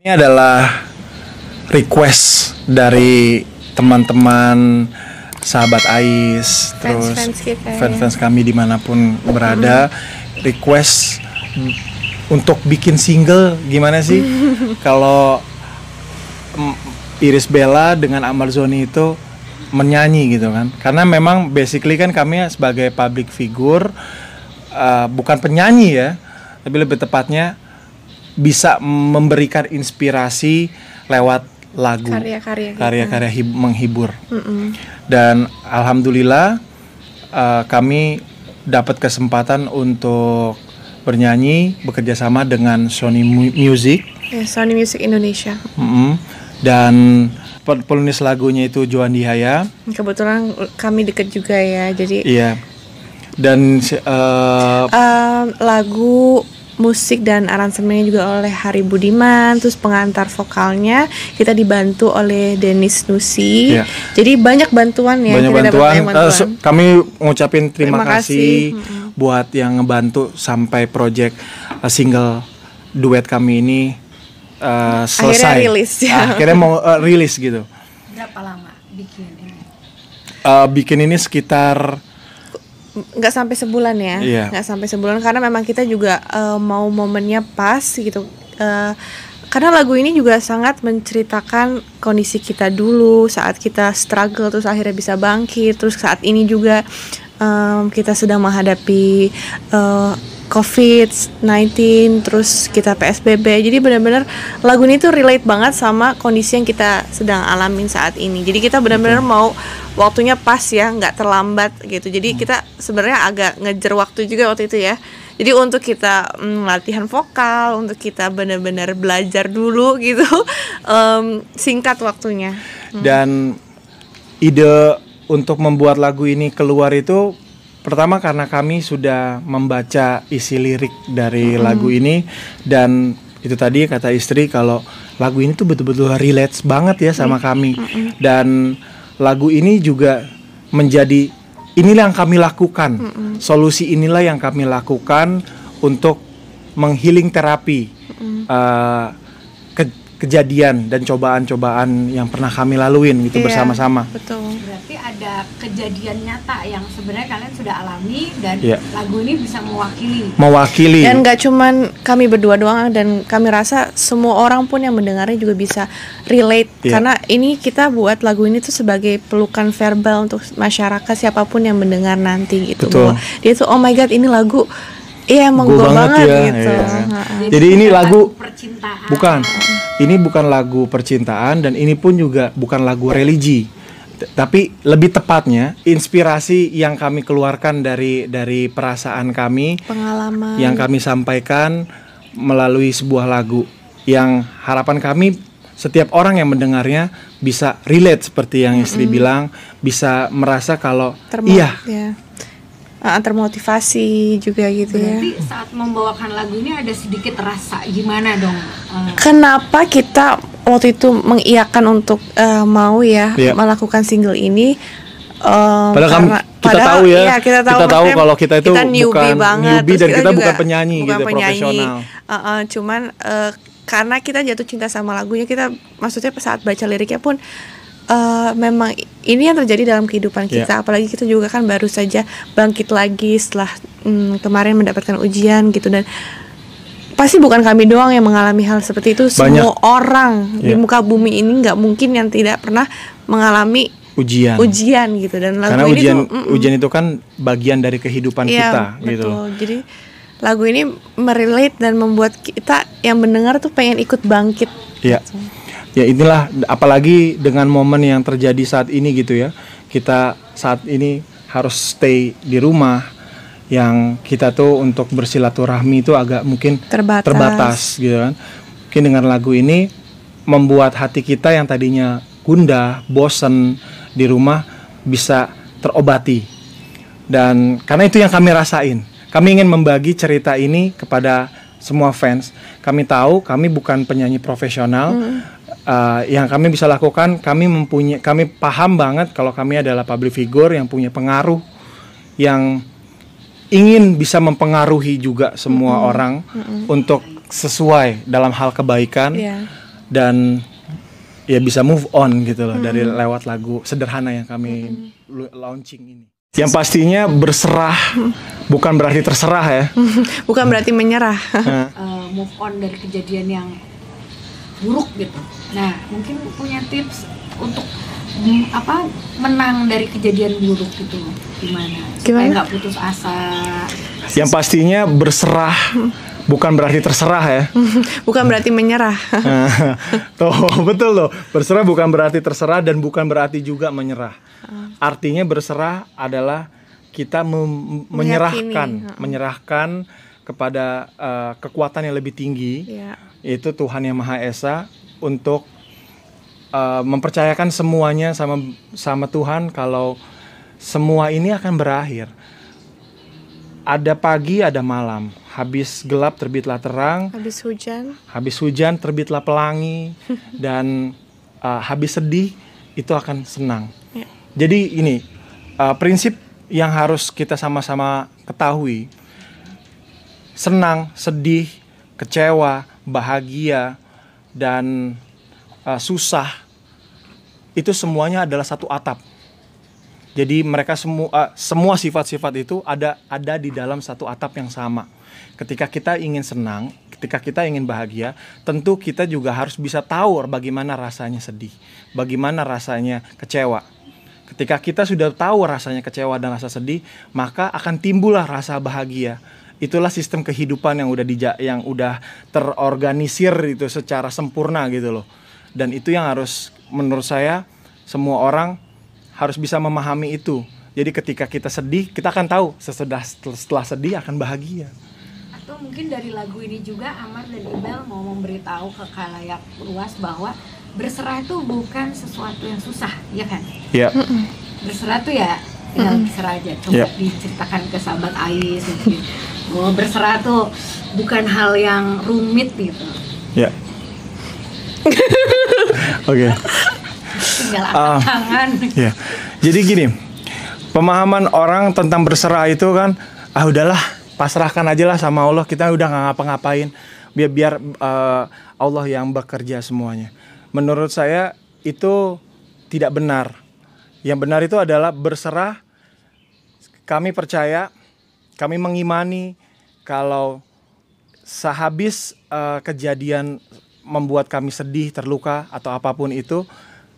Ini adalah request dari teman-teman sahabat Ais, terus fans-fans kami dimanapun berada, request untuk bikin single gimana sih kalau Irish Bella dengan Ahmad Zoni itu menyanyi gitu kan, karena memang basically kan kami sebagai public figure bukan penyanyi ya, tapi lebih tepatnya bisa memberikan inspirasi lewat lagu, karya-karya menghibur. Dan alhamdulillah kami dapat kesempatan untuk bernyanyi bekerja sama dengan Sony Music, Sony Music Indonesia. Dan penulis lagunya itu Johan Dihaya. Kebetulan kami deket juga ya, jadi iya. Dan lagu, musik dan aransemennya juga oleh Hari Budiman, terus pengantar vokalnya kita dibantu oleh Dennis Nusi. Iya. Jadi banyak bantuan ya. Banyak kita bantuan. dapat bantuan. Kami ngucapin terima kasih buat yang ngebantu sampai project single duet kami ini selesai. Akhirnya rilis ya. Akhirnya mau rilis gitu. Berapa lama bikin ini? Bikin ini sekitar nggak sampai sebulan ya, nggak sampai sebulan karena memang kita juga mau momennya pas gitu, karena lagu ini juga sangat menceritakan kondisi kita dulu saat kita struggle terus akhirnya bisa bangkit, terus saat ini juga kita sedang menghadapi COVID-19, terus kita PSBB. Jadi benar-benar lagu ini tuh relate banget sama kondisi yang kita sedang alamin saat ini. Jadi kita benar-benar mau waktunya pas ya, nggak terlambat gitu. Jadi kita sebenarnya agak ngejar waktu juga waktu itu ya. Jadi untuk kita latihan vokal, untuk kita benar-benar belajar dulu gitu, singkat waktunya. Dan ide untuk membuat lagu ini keluar itu pertama karena kami sudah membaca isi lirik dari lagu ini, dan itu tadi kata istri kalau lagu ini tuh betul-betul relate banget ya sama kami. Dan lagu ini juga menjadi inilah yang kami lakukan, solusi inilah yang kami lakukan untuk menghealing terapi kejadian dan cobaan-cobaan yang pernah kami laluin gitu bersama-sama. Betul. Berarti ada kejadian nyata yang sebenarnya kalian sudah alami dan lagu ini bisa mewakili. Dan gak cuman kami berdua doang, dan kami rasa semua orang pun yang mendengarnya juga bisa relate, karena ini kita buat lagu ini tuh sebagai pelukan verbal untuk masyarakat siapapun yang mendengar nanti gitu. Bahwa dia tuh oh my god ini lagu emang gue banget ya, gitu. Jadi ini lagu percintaan. Bukan. Ini bukan lagu percintaan, dan ini pun juga bukan lagu religi. Tapi lebih tepatnya inspirasi yang kami keluarkan dari perasaan kami, pengalaman yang kami sampaikan melalui sebuah lagu, yang harapan kami setiap orang yang mendengarnya bisa relate seperti yang istri bilang, bisa merasa kalau termotivasi juga gitu. Berarti saat membawakan lagu ini ada sedikit rasa gimana dong? Kenapa kita waktu itu mengiyakan untuk mau melakukan single ini? Padahal kita tahu ya, kita tahu kalau kita itu bukan newbie dan kita bukan penyanyi gitu, profesional. Cuman karena kita jatuh cinta sama lagunya, kita maksudnya saat baca liriknya pun memang ini yang terjadi dalam kehidupan kita. Apalagi kita juga kan baru saja bangkit lagi setelah kemarin mendapatkan ujian gitu, dan pasti bukan kami doang yang mengalami hal seperti itu. Semua orang di muka bumi ini nggak mungkin yang tidak pernah mengalami ujian gitu. Dan lagu karena ini ujian itu kan bagian dari kehidupan kita gitu. Jadi lagu ini merelate dan membuat kita yang mendengar tuh pengen ikut bangkit. Gitu. Ya inilah, apalagi dengan momen yang terjadi saat ini gitu ya. Kita saat ini harus stay di rumah, yang kita tuh untuk bersilaturahmi itu agak mungkin terbatas gitu kan. Mungkin dengan lagu ini membuat hati kita yang tadinya gundah, bosen di rumah bisa terobati. Dan karena itu yang kami rasain, kami ingin membagi cerita ini kepada semua fans. Kami tahu kami bukan penyanyi profesional. Yang kami bisa lakukan, kami paham banget kalau kami adalah public figure yang punya pengaruh, yang ingin bisa mempengaruhi juga semua orang untuk sesuai dalam hal kebaikan. dan ya bisa move on gitu loh dari lewat lagu sederhana yang kami launching ini. Yang pastinya berserah bukan berarti terserah ya. Bukan berarti menyerah. Move on dari kejadian yang buruk gitu. Nah, mungkin punya tips untuk menang dari kejadian buruk gitu, gimana? Supaya nggak putus asa. Yang pastinya berserah bukan berarti terserah ya. Bukan berarti menyerah. Tuh betul loh. Berserah bukan berarti terserah dan bukan berarti juga menyerah. Artinya berserah adalah kita menyerahkan kepada kekuatan yang lebih tinggi, yaitu Tuhan Yang Maha Esa, untuk mempercayakan semuanya sama Tuhan kalau semua ini akan berakhir. Ada pagi, ada malam. Habis gelap terbitlah terang. Habis hujan terbitlah pelangi. Dan habis sedih itu akan senang. Jadi ini prinsip yang harus kita sama-sama ketahui. Senang, sedih, kecewa, bahagia, dan susah, itu semuanya adalah satu atap. Jadi mereka semua sifat-sifat itu ada di dalam satu atap yang sama. Ketika kita ingin senang, ketika kita ingin bahagia, tentu kita juga harus bisa tahu bagaimana rasanya sedih, bagaimana rasanya kecewa. Ketika kita sudah tahu rasanya kecewa dan rasa sedih, maka akan timbullah rasa bahagia. Itulah sistem kehidupan yang udah terorganisir itu secara sempurna gitu loh. Dan itu yang harus, menurut saya, semua orang harus bisa memahami itu. Jadi ketika kita sedih, kita akan tahu setelah sedih akan bahagia. Atau mungkin dari lagu ini juga Amar dan Ibel mau memberitahu ke khalayak luas bahwa berserah itu bukan sesuatu yang susah, ya kan? Iya. Berserah tuh ya tinggal berserah aja. Coba diceritakan ke sahabat Ais mungkin. Bahwa berserah tuh bukan hal yang rumit gitu. Iya. Oke. Tinggal angkat tangan. Ya. Jadi gini, pemahaman orang tentang berserah itu kan, udahlah, pasrahkan aja lah sama Allah, kita udah nggak ngapa-ngapain, biar Allah yang bekerja semuanya. Menurut saya itu tidak benar. Yang benar itu adalah berserah. Kami percaya, kami mengimani kalau sehabis kejadian membuat kami sedih, terluka, atau apapun itu,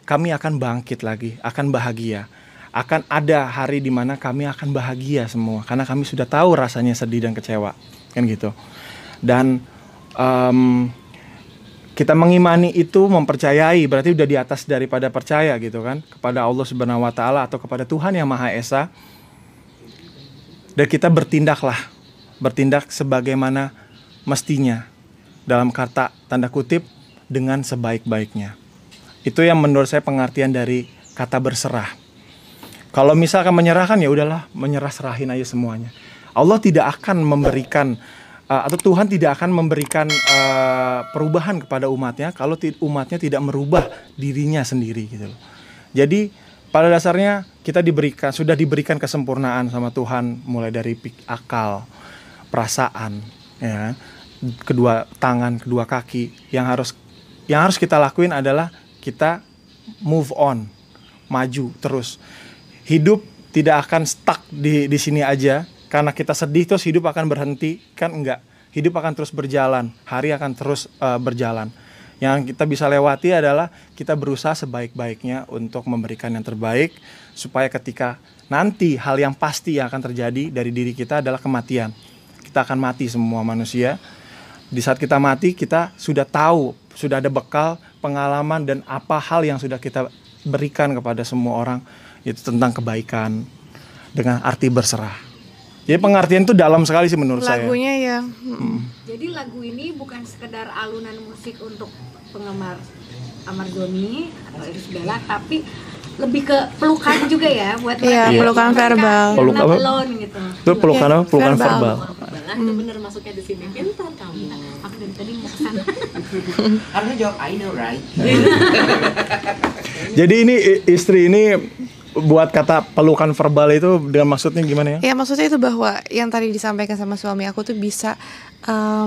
kami akan bangkit lagi, akan bahagia. Akan ada hari di mana kami akan bahagia semua, karena kami sudah tahu rasanya sedih dan kecewa, kan gitu. Dan kita mengimani itu, mempercayai, berarti udah di atas daripada percaya gitu kan, kepada Allah Subhanahu wa Ta'ala atau kepada Tuhan Yang Maha Esa. Dan kita bertindak sebagaimana mestinya, dalam kata tanda kutip, dengan sebaik-baiknya. Itu yang menurut saya pengertian dari kata berserah. Kalau misalkan menyerahkan, ya udahlah, serahin aja semuanya. Allah tidak akan memberikan atau Tuhan tidak akan memberikan perubahan kepada umatnya kalau umatnya tidak merubah dirinya sendiri gitu loh. Jadi pada dasarnya kita sudah diberikan kesempurnaan sama Tuhan, mulai dari akal, perasaan, ya, kedua tangan, kedua kaki. Yang harus kita lakuin adalah kita move on, maju terus. Hidup tidak akan stuck di sini aja. Karena kita sedih terus hidup akan berhenti, kan enggak. Hidup akan terus berjalan, hari akan terus berjalan. Yang kita bisa lewati adalah kita berusaha sebaik-baiknya untuk memberikan yang terbaik, supaya ketika nanti hal yang pasti yang akan terjadi dari diri kita adalah kematian. Kita akan mati semua manusia. Di saat kita mati, kita sudah tahu, sudah ada bekal, pengalaman, dan apa hal yang sudah kita berikan kepada semua orang, itu tentang kebaikan, dengan arti berserah. Jadi pengertian itu dalam sekali sih menurut saya. Lagunya ya. Jadi lagu ini bukan sekedar alunan musik untuk penggemar Amar Joni atau Iris Bella, tapi lebih ke pelukan juga ya buat mereka. Iya, pelukan verbal. Peluk apa? Gitu. Itu pelukan apa? Pelukan verbal. Itu bener masuknya di sini. Pintar kamu. Aku dari tadi mau kesana. Karena jawab I know right. Jadi ini istri ini buat kata pelukan verbal itu dengan maksudnya gimana ya? Ya maksudnya itu bahwa yang tadi disampaikan sama suami aku tuh bisa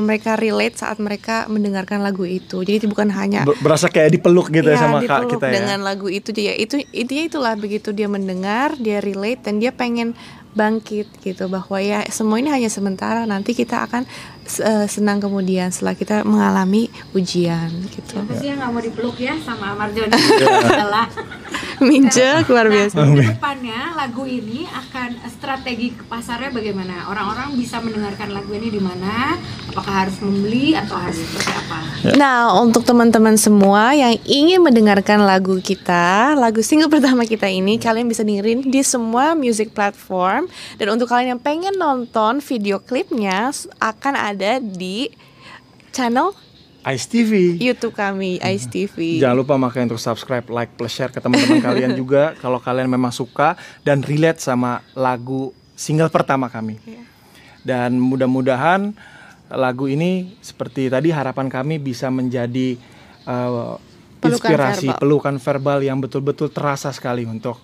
mereka relate saat mereka mendengarkan lagu itu. Jadi itu bukan hanya Berasa kayak dipeluk gitu ya sama dipeluk kita ya. dengan lagu itu dia. Itu intinya itulah, begitu dia mendengar, dia relate dan dia pengen bangkit gitu, bahwa ya semua ini hanya sementara, nanti kita akan senang kemudian setelah kita mengalami ujian gitu. Siapa sih yang nggak mau dipeluk ya sama Marjona? Adalah Minje luar biasa. depannya lagu ini akan strategi ke pasarnya bagaimana? Orang-orang bisa mendengarkan lagu ini di mana? Apakah harus membeli atau harus seperti apa? Nah, untuk teman-teman semua yang ingin mendengarkan lagu kita, lagu single pertama kita ini, kalian bisa dengerin di semua music platform. Dan untuk kalian yang pengen nonton video klipnya, akan ada di channel Ice TV. YouTube kami, Ice TV. Jangan lupa makanya untuk subscribe, like, plus share ke teman-teman kalian juga kalau kalian memang suka dan relate sama lagu single pertama kami. Dan mudah-mudahan lagu ini seperti tadi harapan kami bisa menjadi inspirasi, pelukan verbal yang betul-betul terasa sekali untuk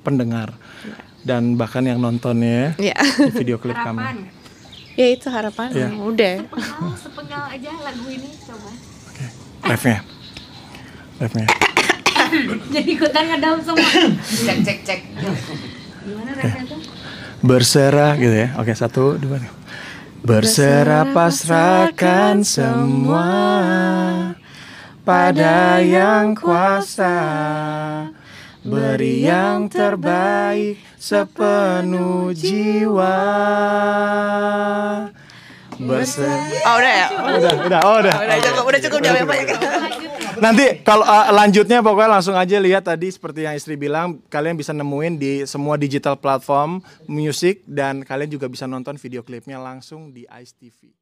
pendengar dan bahkan yang nontonnya di video klip kami. Ya itu harapan. Udah. Sepenggal aja lagu ini coba. Oke. Live-nya. Jadi ikutan ngedown semua. Cek. Gimana refnya tuh? Berserah gitu ya. Oke, 1, 2. Berserah pasrahkan semua pada yang kuasa, beri yang terbaik sepenuh jiwa. Udah cukup jawab ya. Nanti kalau lanjutnya pokoknya langsung aja lihat tadi seperti yang istri bilang, kalian bisa nemuin di semua digital platform musik dan kalian juga bisa nonton video klipnya langsung di Ice TV.